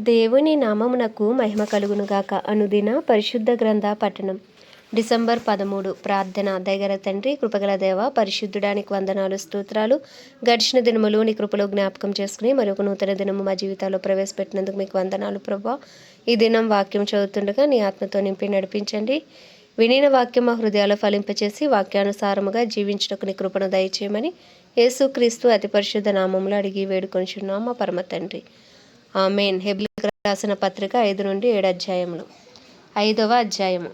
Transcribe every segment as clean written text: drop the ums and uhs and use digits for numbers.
దేవుని నామమునకు మహిమ కలుగునుగాక. అనుదిన పరిశుద్ధ గ్రంథ పఠనం. డిసెంబర్ 13. ప్రార్థన. దయగల తండ్రి, కృపగల దేవ, పరిశుద్ధుడానికి వందనాలు, స్తోత్రాలు. గడిచిన దినములు నీ కృపలో జ్ఞాపకం చేసుకుని మరొక నూతన దినము మా జీవితాల్లో ప్రవేశపెట్టినందుకు మీకు వందనాలు ప్రభా. ఈ దినం వాక్యం చదువుతుండగా నీ ఆత్మతో నింపి నడిపించండి. వినిన వాక్యం మా హృదయాలు ఫలింపచేసి వాక్యానుసారముగా జీవించుటకు నీ కృపను దయచేయమని యేసుక్రీస్తు అతి పరిశుద్ధ నామములో అడిగి వేడుకొనిచున్నాం మా పరమ తండ్రి. ఆమేన్. హెబ్రీయులకు రాసిన పత్రిక 5 నుండి 7 అధ్యాయములు. 5వ అధ్యాయము.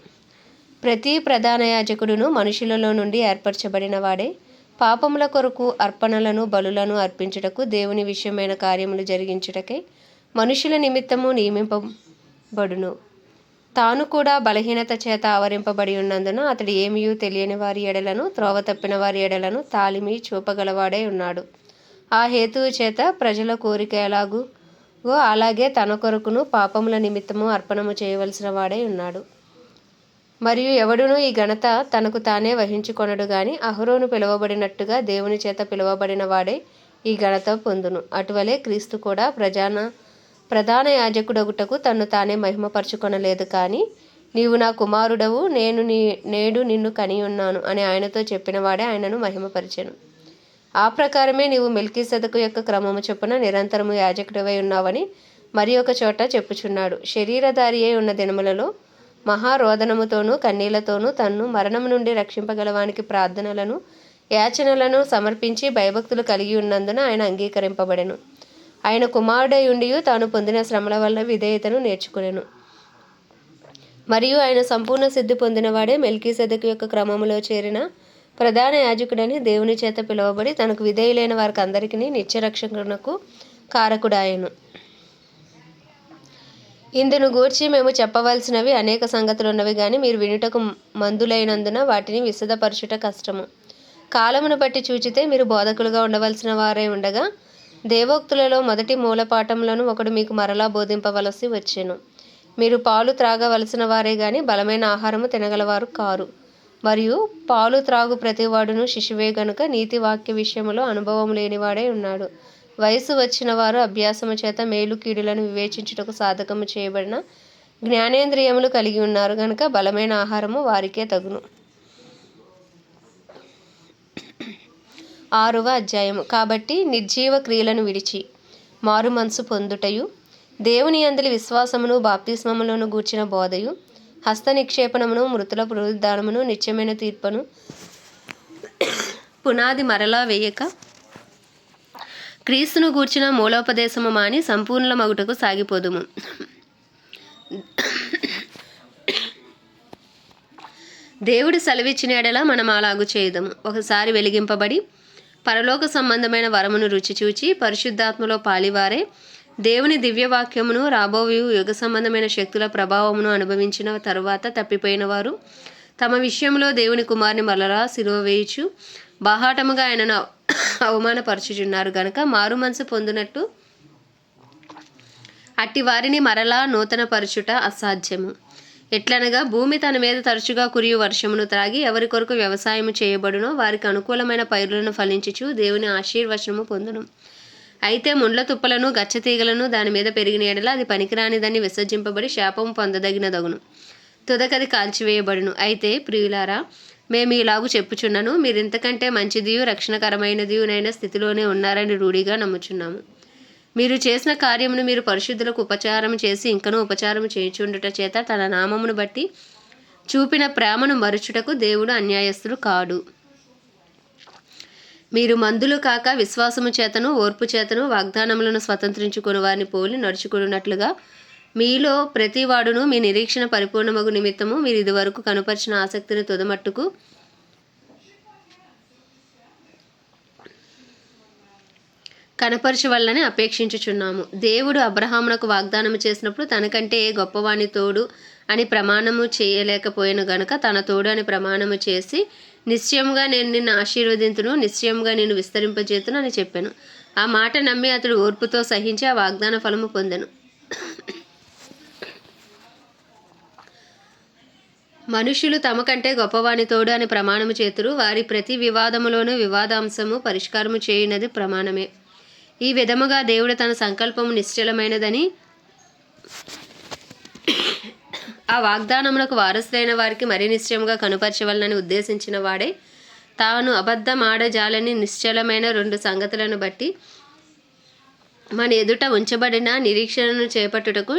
ప్రతి ప్రధాన యాజకుడును మనుషులలో నుండి ఏర్పరచబడిన వాడే పాపముల కొరకు అర్పణలను బలులను అర్పించుటకు దేవుని విషయమైన కార్యములు జరిగించుటకై మనుషుల నిమిత్తము నియమింపబడును. తాను కూడా బలహీనత చేత ఆవరింపబడి ఉన్నందున అతడు ఏమీ తెలియని వారి ఎడలను, త్రోవ తప్పిన వారి ఎడలను తాలిమి చూపగలవాడై ఉన్నాడు. ఆ హేతువు చేత ప్రజల కోరిక ఎలాగూ అలాగే తన కొరకును పాపముల నిమిత్తము అర్పణము చేయవలసిన వాడై ఉన్నాడు. మరియు ఎవడునూ ఈ ఘనత తనకు తానే వహించుకొనడు గాని అహరోను పిలువబడినట్టుగా దేవుని చేత పిలువబడిన వాడే ఈ ఘనత పొందును. అటువలే క్రీస్తు కూడా ప్రధాన యాజకుడగుటకు తన్ను తానే మహిమపరచుకొనలేదు. కానీ నీవు నా కుమారుడవు, నేడు నిన్ను కని ఉన్నాను అని ఆయనతో చెప్పిన వాడే ఆయనను మహిమపరిచెను. ఆ ప్రకారమే నీవు మెల్కీసెదెకు యొక్క క్రమము చొప్పున నిరంతరము యాజకుడివై ఉన్నావని మరి ఒక చోట చెప్పుచున్నాడు. శరీరధారి అయి ఉన్న దినములలో మహారోదనముతోనూ కన్నీళ్లతోనూ తన్ను మరణము నుండి రక్షింపగలవానికి ప్రార్థనలను యాచనలను సమర్పించి భయభక్తులు కలిగి ఉన్నందున ఆయన అంగీకరింపబడెను. ఆయన కుమారుడై ఉండియు తాను పొందిన శ్రమల వలన విధేయతను నేర్చుకునెను. మరియు ఆయన సంపూర్ణ సిద్ధి పొందినవాడే మెల్కీసెదెకు యొక్క క్రమములో చేరిన ప్రధాన యాజకుడని దేవుని చేత పిలువబడి తనకు విధేయులైన వారికి అందరికీ నిత్యరక్షణకు కారకుడాయను. ఇందును గూర్చి మేము చెప్పవలసినవి అనేక సంగతులున్నవి గాని మీరు వినుటకు మందులైనందున వాటిని విశదపరచుట కష్టము. కాలమును బట్టి చూచితే మీరు బోధకులుగా ఉండవలసిన వారై ఉండగా దేవోక్తులలో మొదటి మూలపాఠములను ఒకడు మీకు మరలా బోధింపవలసి వచ్చెను. మీరు పాలు త్రాగవలసిన వారే గాని బలమైన ఆహారము తినగలవారు కారు. మరియు పాలు త్రాగు ప్రతివాడును శిశువే గనుక నీతి వాక్య విషయములో అనుభవం లేనివాడై ఉన్నాడు. వయసు వచ్చిన వారు అభ్యాసము చేత మేలు కీడులను వివేచించుటకు సాధకము చేయబడిన జ్ఞానేంద్రియములు కలిగి ఉన్నారు గనుక బలమైన ఆహారము వారికే తగును. 6వ అధ్యాయము. కాబట్టి నిర్జీవ క్రియలను విడిచి మారు మనసు పొందుటయు, దేవుని యందలి విశ్వాసమును బాప్తిస్మములను గూర్చిన బోధయు, హస్త నిక్షేపణమును, మృతుల పునరుద్ధానమును, నిత్యమైన తీర్పును పునాది మరలా వేయక క్రీస్తును గూర్చిన మూలోపదేశము మాని సంపూర్ణ మగుటకు సాగిపోదుము. దేవుడు సెలవిచ్చిన ఎడల మనం అలాగు చేయదము. ఒకసారి వెలిగింపబడి పరలోక సంబంధమైన వరమును రుచి చూచి పరిశుద్ధాత్మలో పాలివారే దేవుని దివ్యవాక్యమును రాబోయు యుగ సంబంధమైన శక్తుల ప్రభావమును అనుభవించిన తరువాత తప్పిపోయిన వారు తమ విషయంలో దేవుని కుమారుని మరలా సిలువ వేయుచు బాహాటముగా ఆయనను అవమానపరచుచున్నారు గనుక మారు మనసు పొందినట్టు అట్టి వారిని మరలా నూతన పరచుట అసాధ్యము. ఎట్లనగా భూమి తన మీద తరచుగా కురియు వర్షమును త్రాగి ఎవరి కొరకు వ్యవసాయము చేయబడునో వారికి అనుకూలమైన పైరులను ఫలించుచు దేవుని ఆశీర్వచనము పొందును. అయితే ముండ్ల తుప్పలను గచ్చతీగలను దాని మీద పెరిగిన ఎడల అది పనికిరానిదని విసర్జింపబడి శాపము పొందదగినదగును, తుదకది కాల్చివేయబడును. అయితే ప్రియులారా, మేము ఇలాగు చెప్పుచున్నను, మీరింతకంటే మంచిదియు రక్షణకరమైనదియునైన స్థితిలోనే ఉన్నారని రూఢిగా నమ్ముచున్నాము. మీరు చేసిన కార్యమును మీరు పరిశుద్ధులకు ఉపచారం చేసి ఇంకనూ ఉపచారం చేయుచుండుట చేత తన నామమును బట్టి చూపిన ప్రేమను మరుచుటకు దేవుడు అన్యాయస్తుడు కాడు. మీరు మందులు కాక విశ్వాసము చేతను ఓర్పు చేతను వాగ్దానములను స్వతంత్రించుకుని వారిని పోలి నడుచుకున్నట్లుగా మీలో ప్రతివాడును మీ నిరీక్షణ పరిపూర్ణమగు నిమిత్తము మీరు ఇదివరకు కనుపరిచిన ఆసక్తిని తుదమట్టుకు కనపరచవలనని అపేక్షించుచున్నాము. దేవుడు అబ్రహామునకు వాగ్దానము చేసినప్పుడు తనకంటే ఏ గొప్పవాని తోడు అని ప్రమాణము చేయలేకపోయాను గనుక తన తోడు అని ప్రమాణము చేసి నిశ్చయముగా నేను నిన్ను ఆశీర్వదింతును, నిశ్చయముగా నేను విస్తరింపజేతును అని చెప్పాను. ఆ మాట నమ్మి అతడు ఓర్పుతో సహించి ఆ వాగ్దాన ఫలము పొందెను. మనుష్యులు తమ కంటే గొప్పవాని తోడు అని ప్రమాణము చేతురు. వారి ప్రతి వివాదములోనూ వివాదాంశము పరిష్కారము చేయునది ప్రమాణమే. ఈ విధముగా దేవుడు తన సంకల్పము నిశ్చలమైనదని ఆ వాగ్దానమునకు వారసులైన వారికి మరీ నిశ్చయముగా కనుపరచవలనని ఉద్దేశించిన వాడే తాను అబద్ధమాడజాలని నిశ్చలమైన 2 సంగతులను బట్టి మన ఎదుట ఉంచబడిన నిరీక్షణను చేపట్టుటకు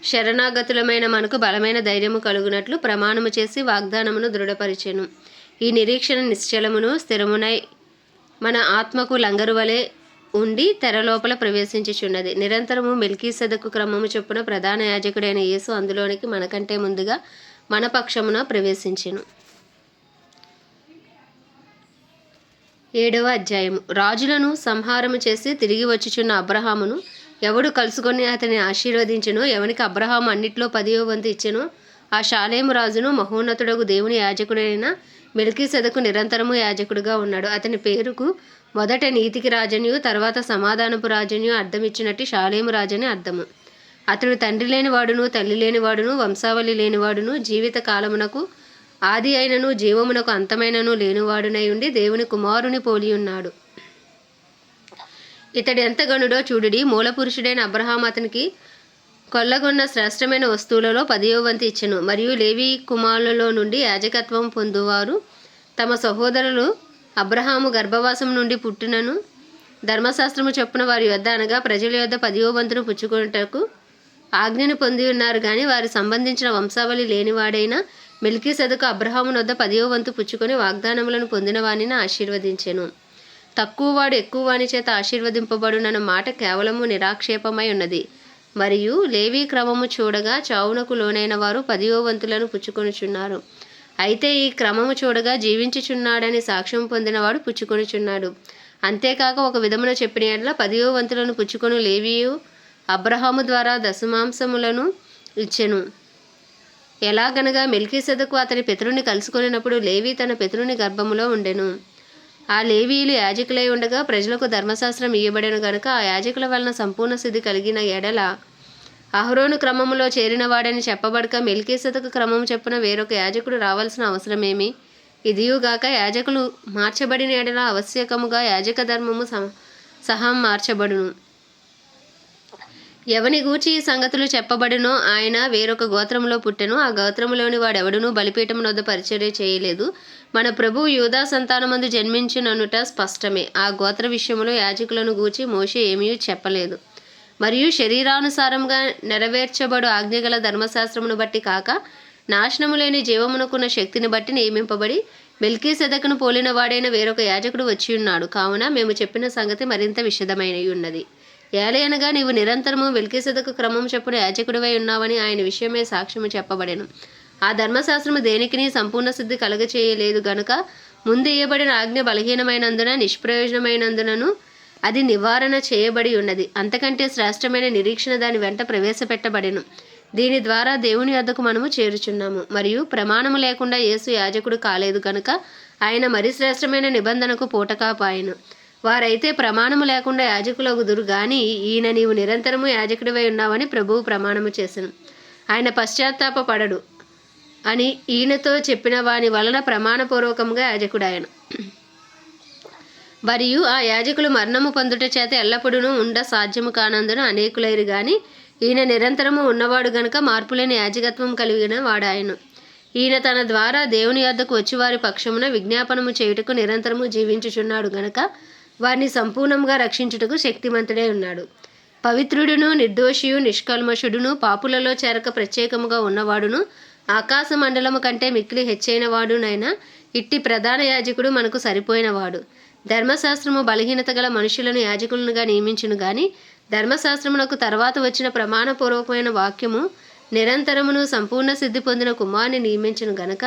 శరణాగతులమైన మనకు బలమైన ధైర్యము కలుగునట్లు ప్రమాణము చేసి వాగ్దానమును దృఢపరిచెను. ఈ నిరీక్షణ నిశ్చలమును స్థిరమునై మన ఆత్మకు లంగరు వలె ఉండి తెరలోపల ప్రవేశించుచున్నది. నిరంతరము మెల్కీసెదకు క్రమము చొప్పున ప్రధాన యాజకుడైన యేసు అందులోనికి మనకంటే ముందుగా మన పక్షమున ప్రవేశించెను. 7వ అధ్యాయము. రాజులను సంహారము చేసి తిరిగి వచ్చుచున్న అబ్రహామును ఎవడు కలుసుకొని అతని ఆశీర్వదించెనో, ఎవనికి అబ్రహాము అన్నిట్లో 10వ వంతు ఇచ్చెనో ఆ షాలేము రాజును మహోన్నతుడగు దేవుని యాజకుడైన మెల్కీసెదకు నిరంతరము యాజకుడుగా ఉన్నాడు. అతని పేరుకు మొదట నీతికి రాజనియు తర్వాత సమాధానపు రాజనియు అర్థమిచ్చినట్టు షాలేము రాజని అర్థము. అతడు తండ్రి లేనివాడును తల్లి లేనివాడును వంశావళి లేనివాడును జీవిత కాలమునకు ఆది అయినను జీవమునకు అంతమైనను లేనివాడునై ఉండి దేవుని కుమారుని పోలి ఉన్నాడు. ఇతడు ఎంత గనుడో చూడుడి. మూలపురుషుడైన అబ్రహాము అతనికి కొల్లగొన్న శ్రేష్టమైన వస్తువులలో 10వ వంతు ఇచ్చెను. మరియు లేవి కుమారులలో నుండి యాజకత్వం పొందువారు తమ సహోదరులు అబ్రహాము గర్భవాసం నుండి పుట్టినను ధర్మశాస్త్రము చొప్పున వారి యొద్ద అనగా ప్రజల యొద్ద 10వ వంతును పుచ్చుకొనుటకు ఆజ్ఞను పొంది ఉన్నారు. కానీ వారి సంబంధించిన వంశావళి లేనివాడైన మెల్కీసెదకు అబ్రహాము వద్ద 10వ వంతు పుచ్చుకొని వాగ్దానములను పొందిన వానిని ఆశీర్వదించెను. తక్కువవాడు ఎక్కువ వాని చేత ఆశీర్వదింపబడునన్న మాట కేవలము నిరాక్షేపమై ఉన్నది. మరియు లేవీ క్రమము చూడగా చావునకు లోనైన వారు 10వ వంతులను పుచ్చుకొనుచున్నారు. అయితే ఈ క్రమము చూడగా జీవించుచున్నాడని సాక్ష్యం పొందినవాడు పుచ్చుకొనుచున్నాడు. అంతేకాక ఒక విధమున చెప్పిన యెడల 10వ వంతులను పుచ్చుకొను లేవీయు అబ్రహాము ద్వారా దశమాంసములను ఇచ్చెను. ఎలాగనగా మెల్కీసెదకు అతని పితరుని కలుసుకొనినప్పుడు లేవి తన పితరుని గర్భములో ఉండెను. ఆ లేవీయులు యాజకులై ఉండగా ప్రజలకు ధర్మశాస్త్రం ఇయ్యబడెను గనుక ఆ యాజకుల వలన సంపూర్ణ సిద్ధి కలిగిన ఎడల అహరోను క్రమములో చేరినవాడని చెప్పబడక మెల్కీసెదకు క్రమము చెప్పున వేరొక యాజకుడు రావాల్సిన అవసరమేమి? ఇదియుగాక యాజకులు మార్చబడిన ఎడల ఆవశ్యకముగా యాజక ధర్మము సహా మార్చబడును. ఎవని గూర్చి ఈ సంగతులు చెప్పబడినో ఆయన వేరొక గోత్రములో పుట్టెను. ఆ గోత్రములోని వాడెవడునూ బలిపీఠము వద్ద పరిచర్య చేయలేదు. మన ప్రభువు యూదా సంతానమందు జన్మించుననుట స్పష్టమే. ఆ గోత్ర విషయములో యాజకులను గూర్చి మోషే ఏమీ చెప్పలేదు. మరియు శరీరానుసారంగా నెరవేర్చబడు ఆజ్ఞగల ధర్మశాస్త్రమును బట్టి కాక నాశనము లేని జీవమునకున్న శక్తిని బట్టి నియమింపబడి మెల్కీసెదకును పోలిన వాడైన వేరొక యాజకుడు వచ్చి ఉన్నాడు. కావున మేము చెప్పిన సంగతి మరింత విషదమై ఉన్నది. ఏలయనగా నీవు నిరంతరము మెల్కీసెదకు క్రమం చొప్పున యాజకుడివై ఉన్నావని ఆయన విషయమే సాక్ష్యము చెప్పబడెను. ఆ ధర్మశాస్త్రము దేనికిని సంపూర్ణ సిద్ధి కలుగచేయలేదు గనుక ముందు ఇయ్యబడిన ఆజ్ఞ బలహీనమైనందున నిష్ప్రయోజనమైనందునను అది నివారణ చేయబడి ఉన్నది. అంతకంటే శ్రేష్టమైన నిరీక్షణ దాని వెంట ప్రవేశపెట్టబడెను. దీని ద్వారా దేవుని వద్దకు మనము చేరుచున్నాము. మరియు ప్రమాణము లేకుండా యేసు యాజకుడు కాలేదు కనుక ఆయన మరి శ్రేష్టమైన నిబంధనకు పూటకాపాయెను. వారైతే ప్రమాణము లేకుండా యాజకులగుదురు గాని ఈయన నీవు నిరంతరము యాజకుడివై ఉన్నావని ప్రభువు ప్రమాణము చేసెను. ఆయన పశ్చాత్తాపపడడు అని ఈయనతో చెప్పిన వాని వలన ప్రమాణపూర్వకంగా యాజకుడాయను. మరియు ఆ యాజకులు మరణము పొందుట చేత ఎల్లప్పుడూ ఉండ సాధ్యము కానందున అనేకులైరు గాని ఈయన నిరంతరము ఉన్నవాడు గనుక మార్పులేని యాజకత్వం కలిగిన వాడాయను. ఈయన తన ద్వారా దేవుని యొద్దకు వచ్చి వారి పక్షమున విజ్ఞాపనము చేయుటకు నిరంతరము జీవించుచున్నాడు గనుక వారిని సంపూర్ణంగా రక్షించుటకు శక్తిమంతుడై ఉన్నాడు. పవిత్రుడును నిర్దోషియు నిష్కల్మషుడును పాపులలో చేరక ప్రత్యేకముగా ఉన్నవాడును ఆకాశ మండలము కంటే మిక్కిలి హెచ్చైన వాడునైనా ఇట్టి ప్రధాన యాజకుడు మనకు సరిపోయినవాడు. ధర్మశాస్త్రము బలహీనత గల మనుషులను యాజకులుగా నియమించును గాని ధర్మశాస్త్రమునకు తర్వాత వచ్చిన ప్రమాణపూర్వకమైన వాక్యము నిరంతరమును సంపూర్ణ సిద్ధి పొందిన కుమారుని నియమించును గనక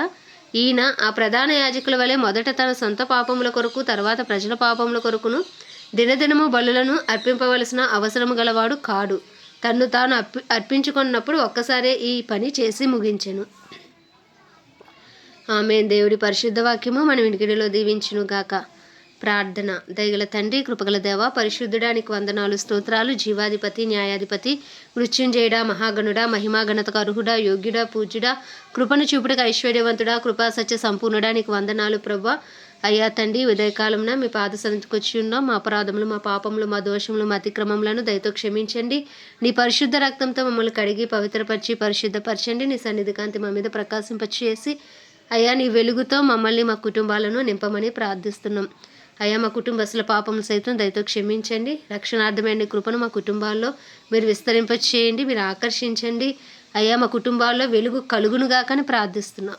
ఈయన ఆ ప్రధాన యాజకుల వలె మొదట తన సొంత పాపముల కొరకు తర్వాత ప్రజల పాపముల కొరకును దినదినము బలులను అర్పింపవలసిన అవసరము గలవాడు కాడు. తన్ను తాను అర్పించుకున్నప్పుడు ఒక్కసారే ఈ పని చేసి ముగించెను. ఆమేన్. దేవుడి పరిశుద్ధ వాక్యము మన వినికిడిలో దీవించును గాక. ప్రార్థన. దయగల తండ్రి, కృపగల దేవ, పరిశుద్ధుడానికి వందనాలు, స్తోత్రాలు. జీవాధిపతి, న్యాయాధిపతి, మృత్యుంజయుడా, మహాగణుడా, మహిమాగణతకు అర్హుడా, యోగ్యుడా, పూజ్యుడా, కృపను చూపుటకు ఐశ్వర్యవంతుడా, కృపా సత్య సంపూర్ణుడా, నీకు వందనాలు ప్రభువా. అయ్యా తండ్రి, ఉదయకాలంన మీ పాద సన్నిధికి వచ్చి ఉన్నాం. మా అపరాధములు, మా పాపములు, మా దోషములు, మా అతిక్రమములను దయతో క్షమించండి. నీ పరిశుద్ధ రక్తంతో మమ్మల్ని కడిగి పవిత్రపరిచి పరిశుద్ధపరచండి. నీ సన్నిధి కాంతి మా మీద ప్రకాశింపచేసి అయ్యా నీ వెలుగుతో మమ్మల్ని మా కుటుంబాలను నింపమని ప్రార్థిస్తున్నాం. అయ్యా మా కుటుంబస్తుల పాపములు సైతం దయతో క్షమించండి. రక్షణార్థమైన కృపను మా కుటుంబాల్లో మీరు విస్తరింపచేయండి, మీరు ఆకర్షించండి. అయ్యా మా కుటుంబాల్లో వెలుగు కలుగునుగాకని ప్రార్థిస్తున్నాం.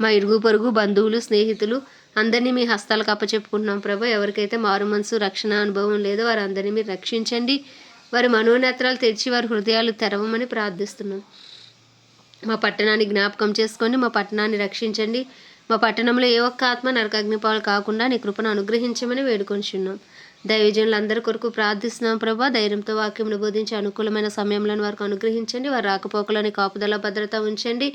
మా ఇరుగు పొరుగు బంధువులు, స్నేహితులు అందరినీ మీ హస్తాలకు అప్పచెప్పుకుంటున్నాం ప్రభు. ఎవరికైతే మారు మనసు రక్షణ అనుభవం లేదో వారందరినీ మీరు రక్షించండి. వారి మనోనేత్రాలు తెరిచి వారి హృదయాలు తెరవమని ప్రార్థిస్తున్నాం. మా పట్టణాన్ని జ్ఞాపకం చేసుకొని మా పట్టణాన్ని రక్షించండి. మా పట్టణంలో ఏ ఒక్క ఆత్మ నరకాగ్నిపాలు కాకుండా నీ కృపను అనుగ్రహించమని వేడుకొంచున్నాం. దైవజనులందరి కొరకు ప్రార్థిస్తున్నాం ప్రభా. ధైర్యంతో వాక్యమును బోధించి అనుకూలమైన సమయంలో వారికి అనుగ్రహించండి. వారి రాకపోకలని కాపుదల భద్రత ఉంచండి.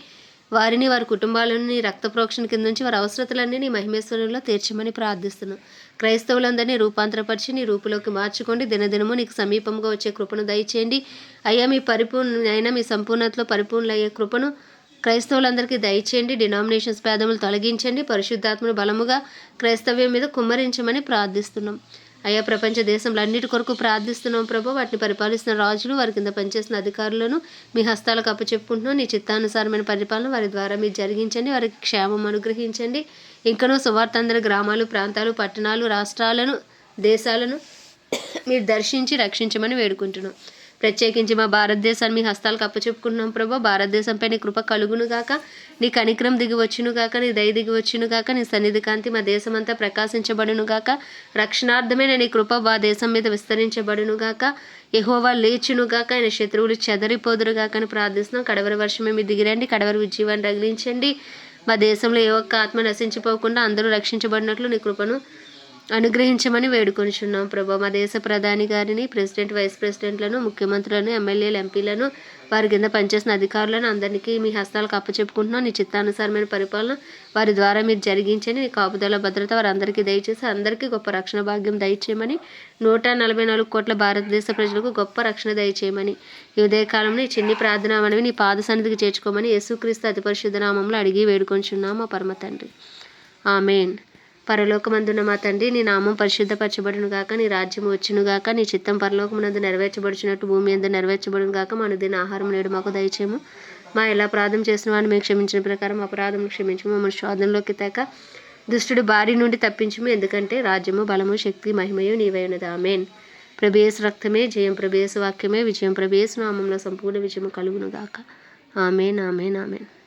వారిని, వారి కుటుంబాలను నీ రక్త ప్రోక్షణ కింద నుంచి వారి అవసరతలన్నీ నీ మహిమేశ్వరంలో తీర్చమని ప్రార్థిస్తున్నాం. క్రైస్తవులందరినీ రూపాంతరపరిచి నీ రూపులోకి మార్చుకోండి. దినదినము నీకు సమీపంగా వచ్చే కృపను దయచేయండి. అయ్యా మీ మీ సంపూర్ణతలో పరిపూర్ణులయ్యే కృపను క్రైస్తవులందరికీ దయచేయండి. డినామినేషన్స్ భేదములు తొలగించండి. పరిశుద్ధాత్మను బలముగా క్రైస్తవ్యం మీద కుమ్మరించమని ప్రార్థిస్తున్నాం. అయ్యా ప్రపంచ దేశంలో అన్నిటి కొరకు ప్రార్థిస్తున్నాం ప్రభు. వాటిని పరిపాలిస్తున్న రాజులు, వారి కింద పనిచేస్తున్న అధికారులను మీ హస్తాలకు అప్పచెప్పుకుంటున్నాం. నీ చిత్తానుసారమైన పరిపాలన వారి ద్వారా మీరు జరిగించండి. వారికి క్షేమం అనుగ్రహించండి. ఇంకనూ సువార్త అందరి గ్రామాలు, ప్రాంతాలు, పట్టణాలు, రాష్ట్రాలను, దేశాలను మీరు దర్శించి రక్షించమని వేడుకుంటున్నాం. ప్రత్యేకించి మా భారతదేశాన్ని మీ హస్తాలకు అప్పచెప్పుకుంటున్నాం ప్రభు. భారతదేశంపై నీ కృప కలుగును గాక, నీ కనిక్రమం దిగి వచ్చును గాక, నీ దయ దిగి వచ్చును గాక, నీ సన్నిధి కాంతి మా దేశమంతా ప్రకాశించబడును గాక. రక్షణార్థమైన నీ కృప మా దేశం మీద విస్తరించబడును గాక. యెహోవా లేచును గాక, ఆయన శత్రువులు చెదరిపోదురు గాక అని ప్రార్థిస్తున్నాం. కడవరి వర్షమే మీరు దిగిరండి, కడవరి ఉజ్జీవాన్ని రగిలించండి. మా దేశంలో ఏ ఒక్క ఆత్మ నశించిపోకుండా అందరూ రక్షించబడినట్లు నీ కృపను అనుగ్రహించమని వేడుకొనిచున్నాం ప్రభా. మా దేశ ప్రధాని గారిని, ప్రెసిడెంట్, వైస్ ప్రెసిడెంట్లను, ముఖ్యమంత్రులను, ఎమ్మెల్యేలు, ఎంపీలను, వారి కింద పనిచేసిన అధికారులను అందరికీ మీ హస్తాలకు అప్పచెప్పుకుంటున్నాం. నీ చిత్తానుసారమైన పరిపాలన వారి ద్వారా మీరు జరిగించండి. నీ కాపుదల భద్రత వారందరికీ దయచేసి అందరికీ గొప్ప రక్షణ భాగ్యం దయచేయమని, 144 కోట్ల భారతదేశ ప్రజలకు గొప్ప రక్షణ దయచేయమని ఈ ఉదయకాలంలో ఈ చిన్ని ప్రార్థన మనవి నీ పాద సన్నిధికి చేర్చుకోమని యేసుక్రీస్తు అతి పరిశుద్ధ నామంలో అడిగి వేడుకొంచున్నాం మా పరమ తండ్రి. ఆమేన్. పరలోకమందున్న మా తండ్రి, నీ నామం పరిశుద్ధపరచబడును గాక, నీ రాజ్యం వచ్చును గాక, నీ చిత్తం పరలోకమునందు నెరవేర్చబడుచున్నట్టు భూమి యందు నెరవేర్చబడును గాక. మా అనుదిన ఆహారం నేడు మాకు దయచేయము. మా ఎలా అపరాధం చేసిన వాడిని మేము క్షమించిన ప్రకారం అపరాధం క్షమించము. మమ్మల్ని శోధనలోకి తేక దుష్టుడు బారి నుండి తప్పించము. ఎందుకంటే రాజ్యము, బలము, శక్తి, మహిమయు నీవై ఉన్నది. ఆమేన్. ప్రభుయేసు రక్తమే జయం, ప్రభుయేసు వాక్యమే విజయం, ప్రభుయేసు నామంలో సంపూర్ణ విజయము కలుగును గాక. ఆమేన్, ఆమేన్, ఆమేన్.